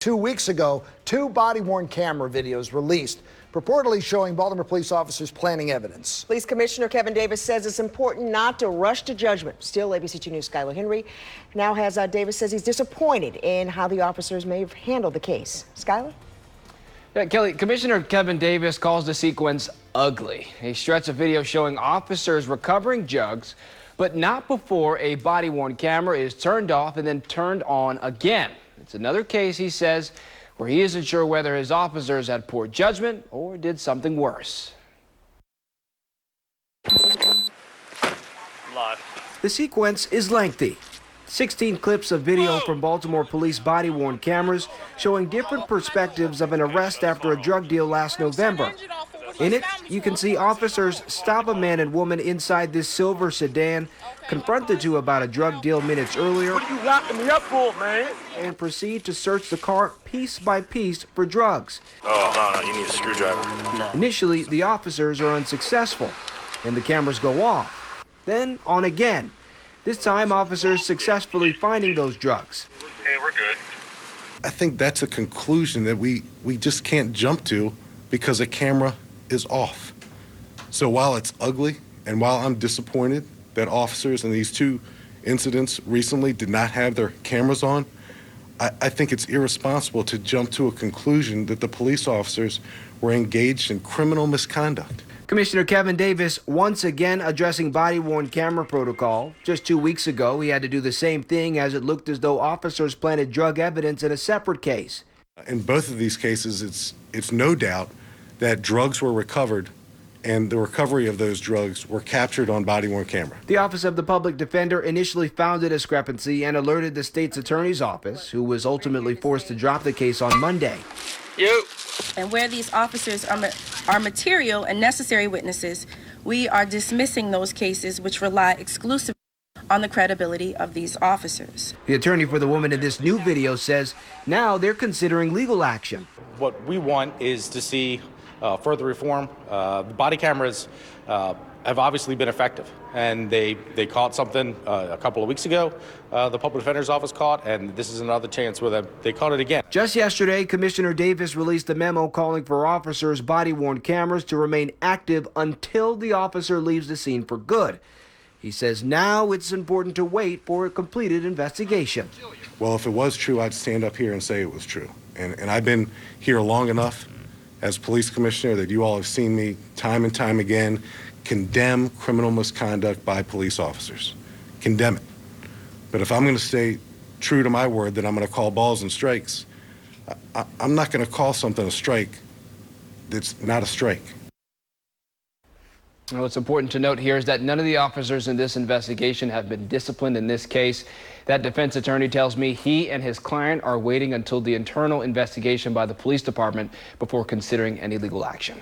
2 weeks ago, 2 body-worn camera videos released, purportedly showing Baltimore police officers planting evidence. Police Commissioner Kevin Davis says it's important not to rush to judgment. Still, ABC 2 News' Skylar Henry now has Davis says he's disappointed in how the officers may have handled the case. Skylar? Yeah, Kelly, Commissioner Kevin Davis calls the sequence ugly. He stretched a video showing officers recovering jugs, but not before a body-worn camera is turned off and then turned on again. It's another case, he says, where he isn't sure whether his officers had poor judgment or did something worse. The sequence is lengthy. 16 clips of video from Baltimore police body-worn cameras showing different perspectives of an arrest after a drug deal last November. In it, you can see officers stop a man and woman inside this silver sedan, confront the two about a drug deal minutes earlier, What are you locking me up for, man? and proceed to search the car piece by piece for drugs. Oh, no, you need a screwdriver. Initially, the officers are unsuccessful, and the cameras go off. Then on again. This time, officers successfully finding those drugs. Hey, we're good. I think that's a conclusion that we just can't jump to because a camera is off. So while it's ugly and while I'm disappointed that officers in these 2 incidents recently did not have their cameras on, I think it's irresponsible to jump to a conclusion that the police officers were engaged in criminal misconduct. Commissioner Kevin Davis once again addressing body-worn camera protocol. Just 2 weeks ago, he had to do the same thing as it looked as though officers planted drug evidence in a separate case. In both of these cases, it's no doubt that drugs were recovered and the recovery of those drugs were captured on body-worn camera. The Office of the Public Defender initially found a discrepancy and alerted the state's attorney's office, who was ultimately forced to drop the case on Monday. And where these officers are material and necessary witnesses, we are dismissing those cases which rely exclusively on the credibility of these officers. The attorney for the woman in this new video says now they're considering legal action. What we want is to see further reform. The body cameras have obviously been effective, and they caught something a couple of weeks ago. The public defender's office caught, and this is another chance where they caught it again. Just yesterday, Commissioner Davis released a memo calling for officers' body-worn cameras to remain active until the officer leaves the scene for good. He says now it's important to wait for a completed investigation. Well, if it was true, I'd stand up here and say it was true. And I've been here long enough as police commissioner that you all have seen me time and time again condemn criminal misconduct by police officers. Condemn it. But if I'm going to stay true to my word that I'm going to call balls and strikes, I'm not going to call something a strike that's not a strike. Well, what's important to note here is that none of the officers in this investigation have been disciplined in this case. That defense attorney tells me he and his client are waiting until the internal investigation by the police department before considering any legal action.